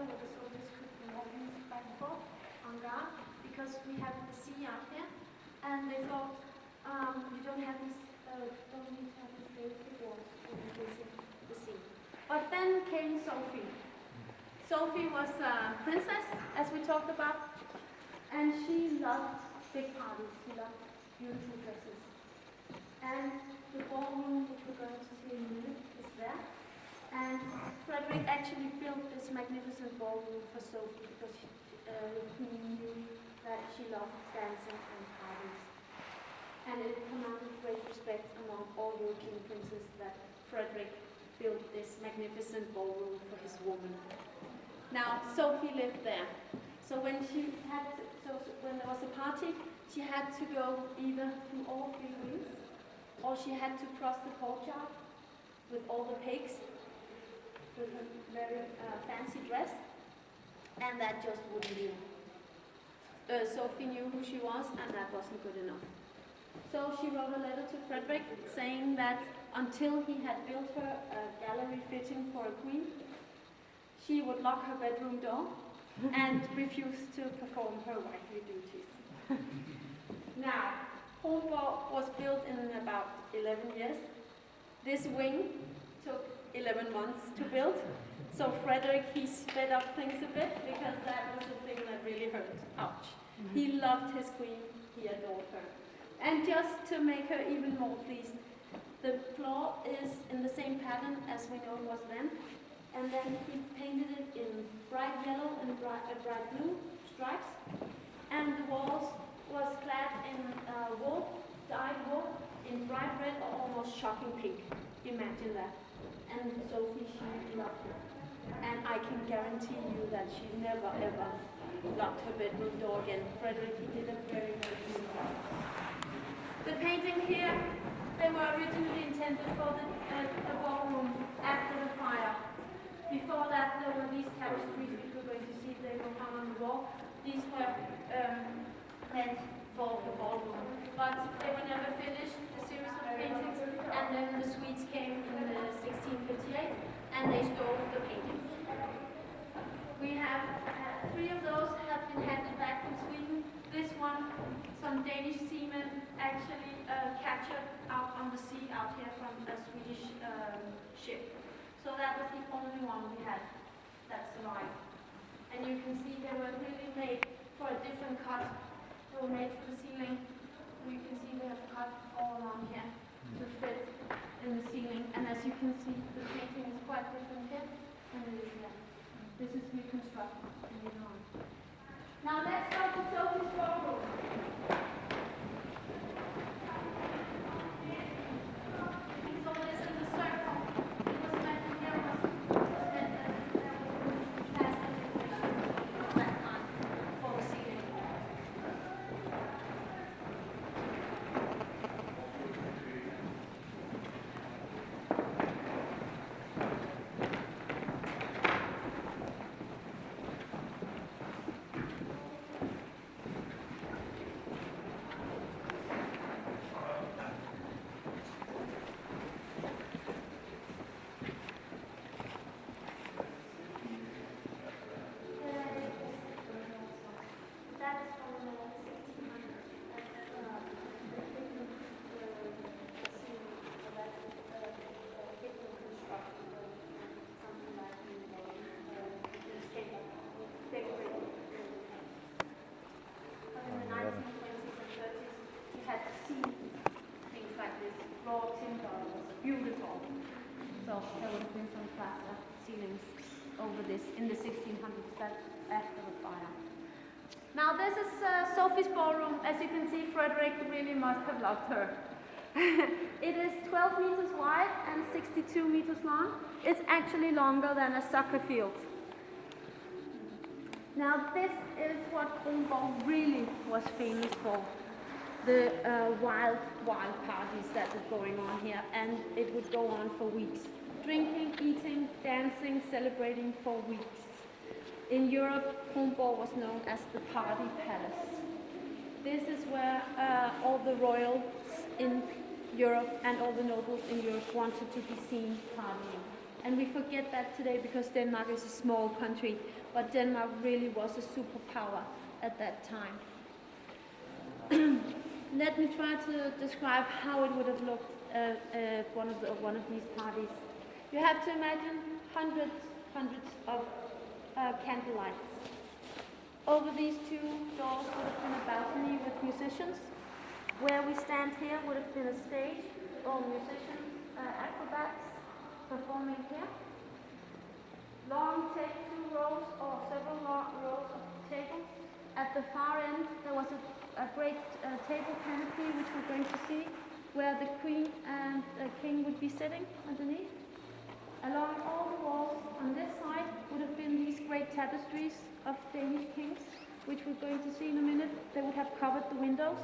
where the soldiers could be walking back and forth on guard, because we have the sea out here, and they thought you don't need to have these basic walls when you're facing the sea. But then came Sophie. Sophie was a princess, as we talked about, and she loved big parties. She loved beautiful dresses. And the ballroom, which we're going to see in a minute, is there. And Frederick actually built this magnificent ballroom for Sophie because he knew that she loved dancing and parties. And it commanded great respect among all European princes that Frederick built this magnificent ballroom for his woman. Now, Sophie lived there. So when when there was a party, she had to go either through all three wings, or she had to cross the courtyard with all the pigs, with a very fancy dress, and that just wouldn't do. Sophie knew who she was, and that wasn't good enough. So she wrote a letter to Frederick saying that until he had built her a gallery fitting for a queen, she would lock her bedroom door and refuse to perform her wifely duties. Now, Kronborg was built in about 11 years. This wing took 11 months to build. So Frederick, he sped up things a bit because that was the thing that really hurt. Ouch. He loved his queen, he adored her. And just to make her even more pleased, the floor is in the same pattern as we know it was then. And then he painted it in bright yellow and bright blue stripes. And the walls was clad in wool, dyed wool, in bright red or almost shocking pink. Imagine that. And Sophie, she loved it. And I can guarantee you that she never ever locked her bedroom door again. Frederick, he did a very, very good job. The painting here, they were originally intended for the ballroom after the fire. Before that, there were these tapestries which we're going to see, they were hung on the wall. These were meant for the ballroom. But they were never finished, a series of paintings, and then the Swedes came in 1658 and they stole the paintings. We have 3 of those have been handed back from Sweden. This one, some Danish seamen actually captured out on the sea out here from a Swedish ship. So that was the only one we had that survived. And you can see they were really made for a different cut. They were made for the ceiling. You can see they have cut all around here to fit in the ceiling. And as you can see, the painting is quite different here than it is here. This is reconstructed later on. Now let's go to Sophie's ballroom. So this is the circle. It was meant to give us past that time for the ceiling. Beautiful. So there would have been some plaster ceilings over this in the 1600s, that's after the fire. Now this is Sophie's ballroom. As you can see, Frederick really must have loved her. It is 12 meters wide and 62 meters long. It's actually longer than a soccer field. Now this is what Kronborg really was famous for. The wild parties that were going on here, and it would go on for weeks. Drinking, eating, dancing, celebrating for weeks. In Europe, Kronborg was known as the party palace. This is where all the royals in Europe and all the nobles in Europe wanted to be seen partying. And we forget that today because Denmark is a small country, but Denmark really was a superpower at that time. Let me try to describe how it would have looked at one of these parties. You have to imagine hundreds of candlelights. Over these two doors would have been a balcony with musicians. Where we stand here would have been a stage, or musicians, acrobats performing here. Long two rows or several rows of tables. At the far end there was a great table canopy, which we're going to see, where the queen and king would be sitting underneath. Along all the walls on this side would have been these great tapestries of Danish kings, which we're going to see in a minute. They would have covered the windows.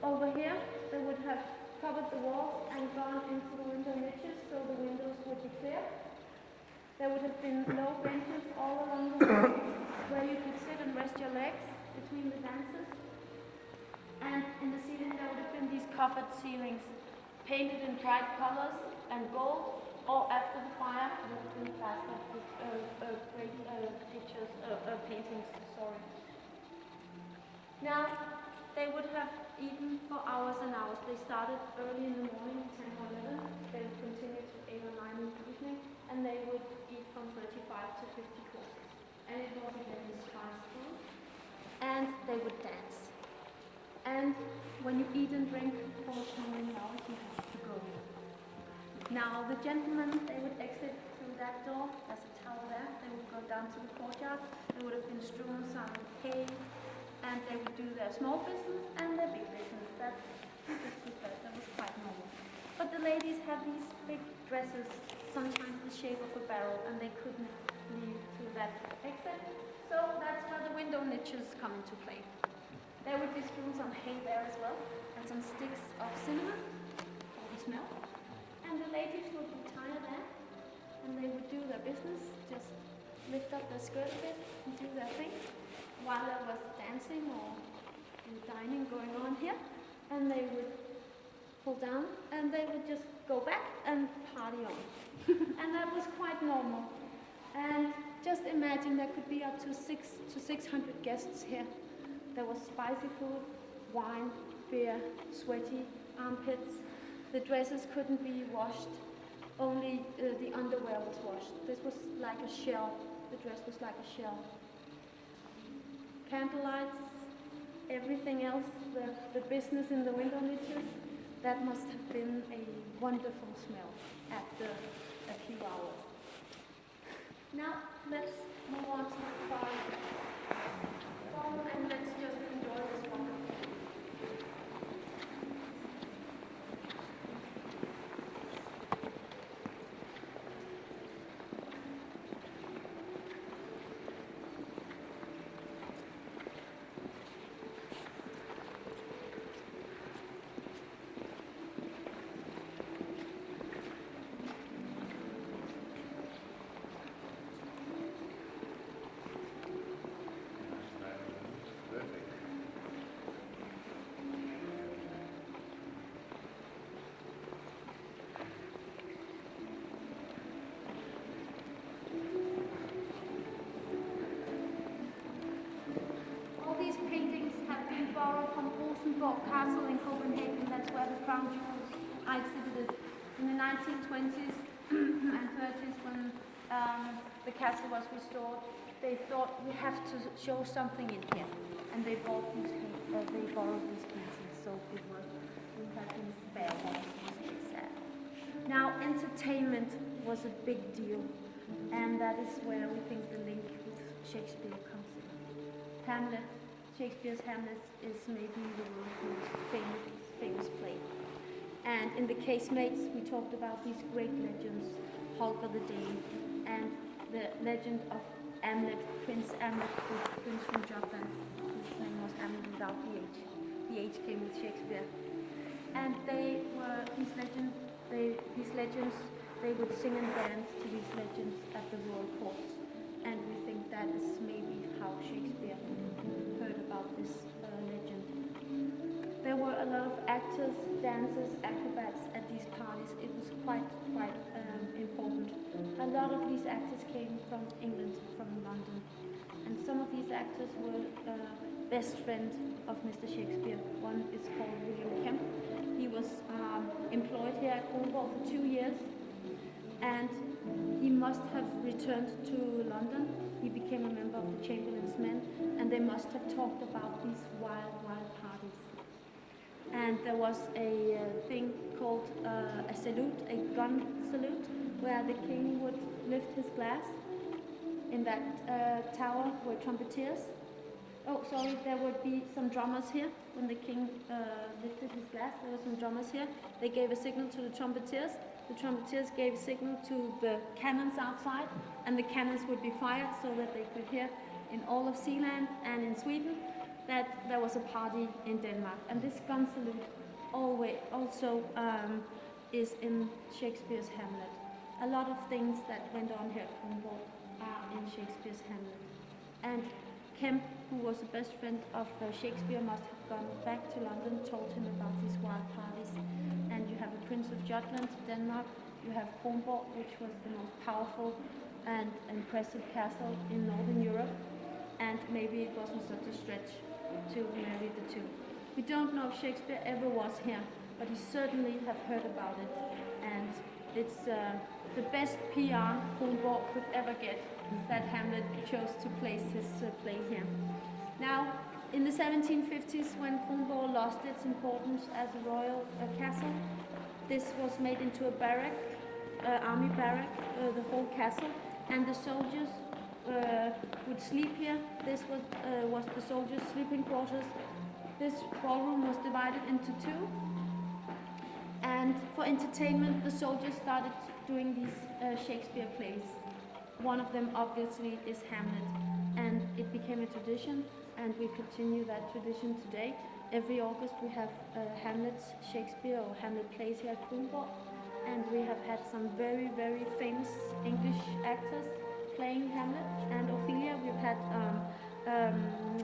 Over here, they would have covered the walls and gone into the window niches, so the windows would be clear. There would have been low benches all along the wall, where you could sit and rest your legs between the dances. And in the ceiling there would have been these covered ceilings, painted in bright colors and gold, or after the fire would have been plastered with great pictures, paintings, sorry. Now, they would have eaten for hours and hours. They started early in the morning, 10 or 11. They would continue to 8 or 9 in the evening, and they would eat from 35 to 50 courses. And it was a very spicy food. And they would dance. And when you eat and drink for so many hours, you have to go. Now, the gentlemen, they would exit through that door. There's a tower there. They would go down to the courtyard. There would have been strewn some hay, and they would do their small business and their big business. That was quite normal. But the ladies had these big dresses, sometimes the shape of a barrel, and they couldn't leave through that exit. So that's where the window niches come into play. There would be strewn some hay there as well, and some sticks of cinnamon for the smell. And the ladies would retire there, and they would do their business, just lift up their skirt a bit and do their thing, while there was dancing or dining going on here. And they would pull down, and they would just go back and party on. And that was quite normal. And just imagine there could be up to 600 to 600 guests here. There was spicy food, wine, beer, sweaty armpits. The dresses couldn't be washed. Only the underwear was washed. This was like a shell. The dress was like a shell. Candlelights, everything else, the business in the window niches, that must have been a wonderful smell after a few hours. Now, let's move on to the far and let's just enjoy this one. Castle in Copenhagen, that's where the crown jewels are exhibited. In the 1920s and 30s, when the castle was restored, they thought we have to show something in here, and they borrowed these pieces. So we had these bare walls. It's sad. Now, entertainment was a big deal, and that is where we think the link with Shakespeare comes in. Hamlet. Shakespeare's Hamlet is maybe the most famous play. And in the casemates, we talked about these great legends, Holger the Dane, and the legend of Hamlet, Prince Hamlet, the prince from Jutland. His name was Hamlet without the H. The H came with Shakespeare. And they were these legends. They would sing and dance to these legends at the royal courts. And we think that is maybe how Shakespeare heard about this legend. There there were a lot of actors, dancers, acrobats at these parties. It was quite important. A lot of these actors came from England, from London, and some of these actors were best friends of Mr. Shakespeare. One is called William Kemp. He was employed here at Kronborg for 2 years, and he must have returned to London. He became a member of the Chamberlain's Men, and they must have talked about these wild parties. And there was a thing called a salute, a gun salute, where the king would lift his glass. In that tower were trumpeters. Oh, sorry, there would be some drummers here. When the king lifted his glass, there were some drummers here. They gave a signal to the trumpeters. The trumpeters gave a signal to the cannons outside, and the cannons would be fired so that they could hear in all of Zealand and in Sweden that there was a party in Denmark. And this gun salute also is in Shakespeare's Hamlet. A lot of things that went on here at Kronborg are in Shakespeare's Hamlet. And Kemp, who was the best friend of Shakespeare, must have gone back to London, told him about these wild parties. And you have the Prince of Jutland, Denmark. You have Kronborg, which was the most powerful and impressive castle in Northern Europe. And maybe it wasn't such a stretch to marry the two. We don't know if Shakespeare ever was here, but he certainly have heard about it. And it's the best PR Kronborg could ever get, that Hamlet chose to place his play here. Now, in the 1750s, when Kronborg lost its importance as a royal castle, this was made into a barrack, army barrack, the whole castle, and the soldiers would sleep here. This was the soldiers' sleeping quarters. This ballroom was divided into two. And for entertainment, the soldiers started doing these Shakespeare plays. One of them, obviously, is Hamlet. And it became a tradition, and we continue that tradition today. Every August we have Hamlet Shakespeare or Hamlet plays here at Kronborg. And we have had some very, very famous English actors playing Hamlet and Ophelia. We've had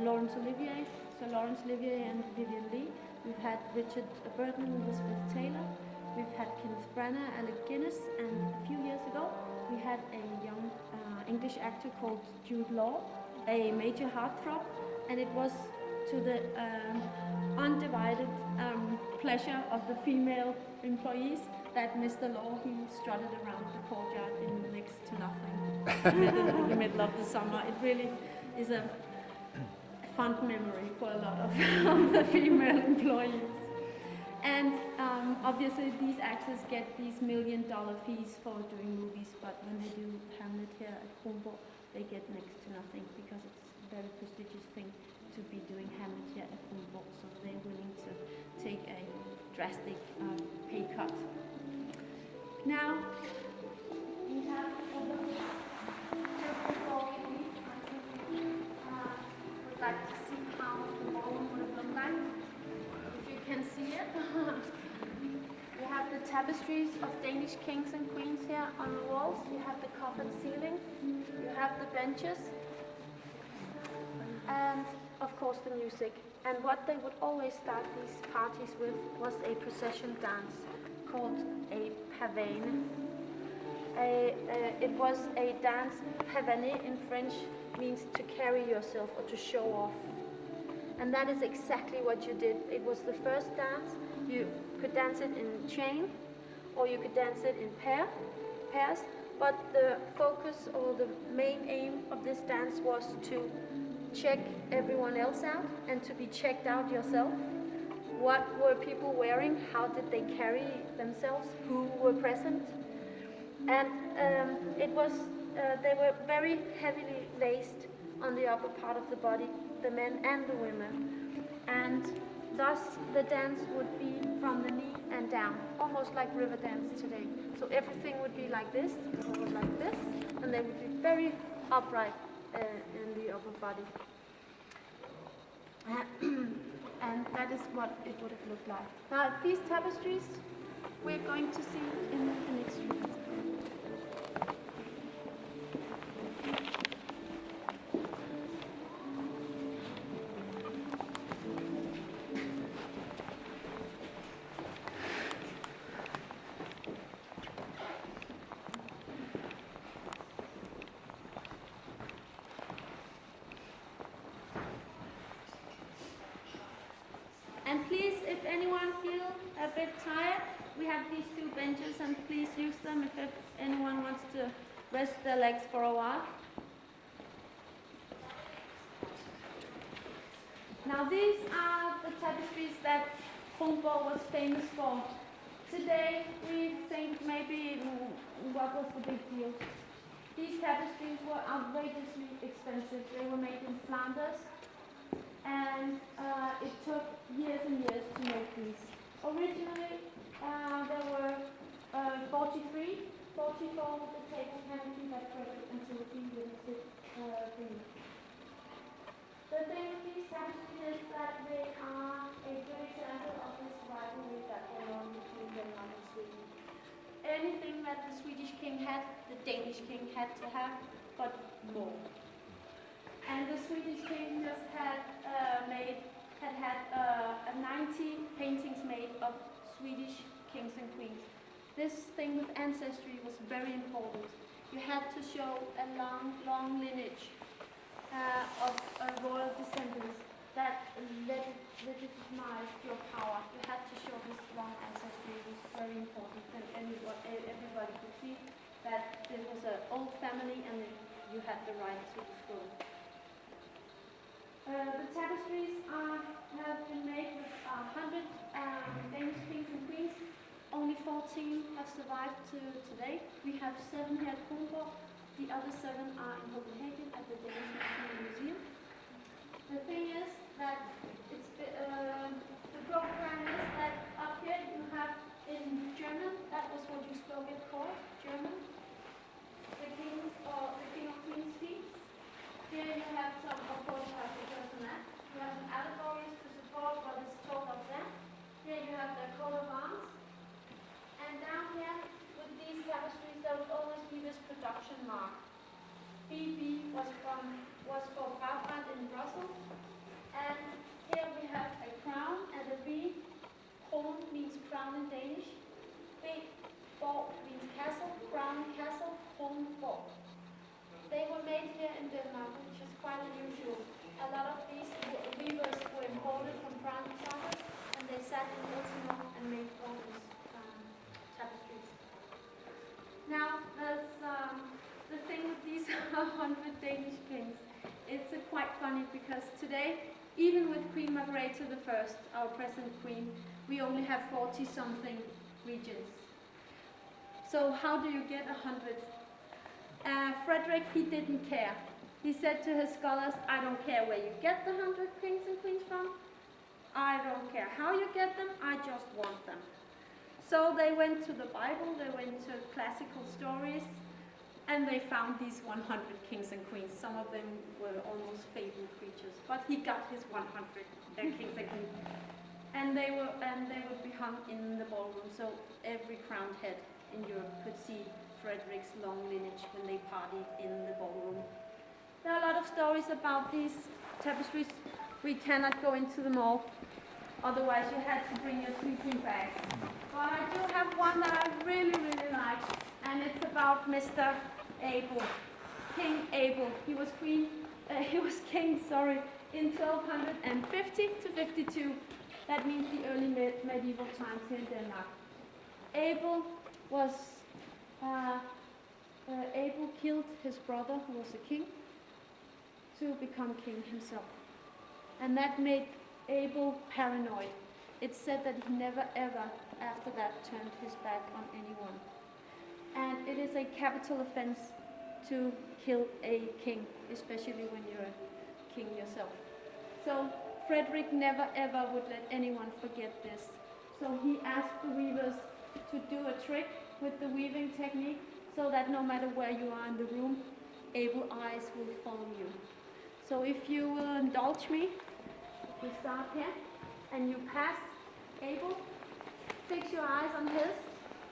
Laurence Olivier, Sir Laurence Olivier and Vivian Leigh. We've had Richard Burton and Elizabeth Taylor. We've had Kenneth Branagh, Alec Guinness, and a few years ago we had a young English actor called Jude Law, a major heartthrob, and it was to the undivided pleasure of the female employees that Mr. Law, he strutted around the courtyard in next to nothing in the middle of the summer. It really is a fond memory for a lot of the female employees. And obviously these actors get these $1 million fees for doing movies, but when they do Hamlet here at Kronborg, they get next to nothing because it's a very prestigious thing to be doing Hamlet here at Kronborg, so they're willing to take a drastic pay cut. Now, we have just before we leave, would like to see how the ballroom would have looked like. If you can see it. You have the tapestries of Danish kings and queens here on the walls. You have the coffered ceiling. You have the benches. And of course the music. And what they would always start these parties with was a procession dance called a pavane. It was a dance, pavaner in French means to carry yourself or to show off. And that is exactly what you did. It was the first dance. You could dance it in chain, or you could dance it in pairs, but the focus or the main aim of this dance was to check everyone else out and to be checked out yourself. What were people wearing? How did they carry themselves? Who were present? And it was they were very heavily laced on the upper part of the body, the men and the women. And thus the dance would be from the knee and down, almost like river dance today. So everything would be like this, or like this, and they would be very upright in the upper body. And that is what it would have looked like. Now these tapestries we're going to see in the next room. And please, if anyone feels a bit tired, we have these two benches, and please use them if anyone wants to rest their legs for a while. Now these are the tapestries that Kronborg was famous for. Today we think maybe what was the big deal? These tapestries were outrageously expensive. They were made in Flanders, and it took years and years to make these. Originally there were 44 with the table canopy that Frederick and Timothy witnessed thing. The thing with these tapestries is that they are a good example of this rivalry that went on between Denmark and Sweden. Anything that the Swedish king had, the Danish king had to have, but more. And the Swedish king just had 90 paintings made of Swedish kings and queens. This thing with ancestry was very important. You had to show a long lineage of royal descendants that legitimized your power. You had to show this long ancestry. It was very important, and everybody could see that this was an old family and you had the right to the throne. The tapestries have been made with 100 Danish kings and queens. Only 14 have survived to today. We have 7 here at Kronborg. The other 7 are in Copenhagen at the Danish National Museum. The thing is that the program is that up here you have in German, that was what you spoke it called, German, the king or queen's feet. Here you have some, of course, you have the personal. You have some allegories to support what is told of them. Here you have their coat of arms. And down here, with these tapestries, there will always be this production mark. BB was for Brabant in Brussels. And here we have a crown and a B. Kron means crown in Danish. B. Borg means castle. Crown, castle. Kron, Borg. They were made here in Denmark, which is quite unusual. A lot of these weavers were imported from France and Flanders, and they sat in Baltimore and made all these tapestries. Now, there's the thing with these 100 Danish kings. It's quite funny because today, even with Queen Margrethe I, our present queen, we only have 40-something regions. So how do you get 100? Frederick, he didn't care. He said to his scholars, I don't care where you get the 100 kings and queens from. I don't care how you get them, I just want them. So they went to the Bible, they went to classical stories, and they found these 100 kings and queens. Some of them were almost fabled creatures, but he got his 100 kings and queens. And they would be hung in the ballroom, so every crowned head in Europe could see Frederick's long lineage when they partied in the ballroom. There are a lot of stories about these tapestries. We cannot go into them all, otherwise you had to bring your sleeping bags. But I do have one that I really like, and it's about Mr. Abel, King Abel. He was king, in 1250 to 52. That means the early medieval times in Denmark. Abel killed his brother, who was a king, to become king himself. And that made Abel paranoid. It's said that he never ever after that turned his back on anyone. And it is a capital offense to kill a king, especially when you're a king yourself. So Frederick never ever would let anyone forget this. So he asked the weavers to do a trick with the weaving technique so that no matter where you are in the room, Abel's eyes will follow you. So if you will indulge me, we start here and you pass Abel, fix your eyes on his.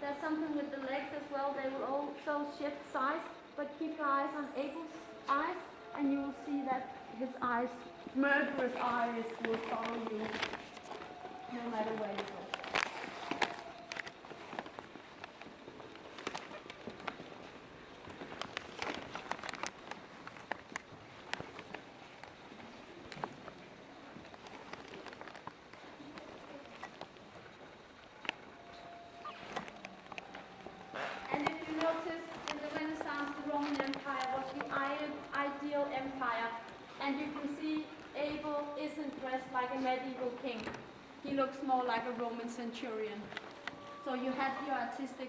There's something with the legs as well, they will also shift size, but keep your eyes on Abel's eyes and you will see that his eyes, murderous eyes, will follow you no matter where you go. And you can see Abel isn't dressed like a medieval king. He looks more like a Roman centurion. So you have your artistic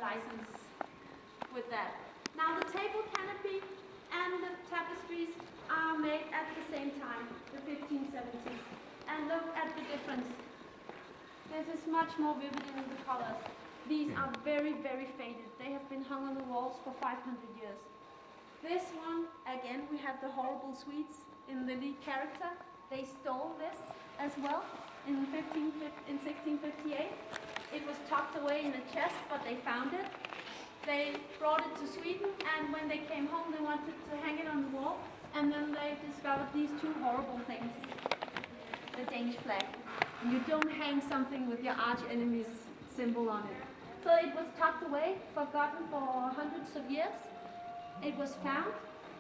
license with that. Now the table canopy and the tapestries are made at the same time, the 1570s. And look at the difference. This is much more vivid in the colors. These are very, very faded. They have been hung on the walls for 500 years. This one, again, we have the horrible Swedes in the lead character. They stole this as well in 1658. It was tucked away in a chest, but they found it. They brought it to Sweden, and when they came home, they wanted to hang it on the wall, and then they discovered these two horrible things. The Danish flag. And you don't hang something with your arch enemy's symbol on it. So it was tucked away, forgotten for hundreds of years. It was found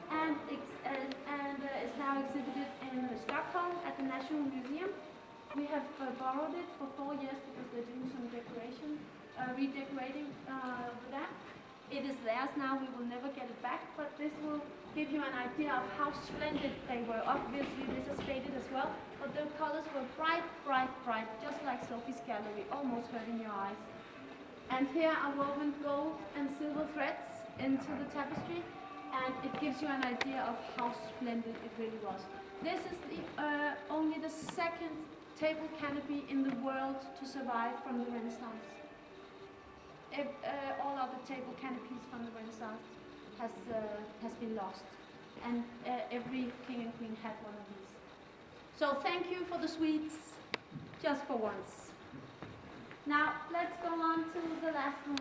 and is now exhibited in Stockholm at the National Museum. We have borrowed it for 4 years because they're doing some redecorating with that. It is theirs now, we will never get it back, but this will give you an idea of how splendid they were. Obviously this is faded as well, but the colors were bright, bright, bright, just like Sophie's Gallery, almost hurting your eyes. And here are woven gold and silver threads into the tapestry, and it gives you an idea of how splendid it really was. This is only the second table canopy in the world to survive from the Renaissance. All other table canopies from the Renaissance has been lost, and every king and queen had one of these. So thank you for the Swedes, just for once. Now let's go on to the last one.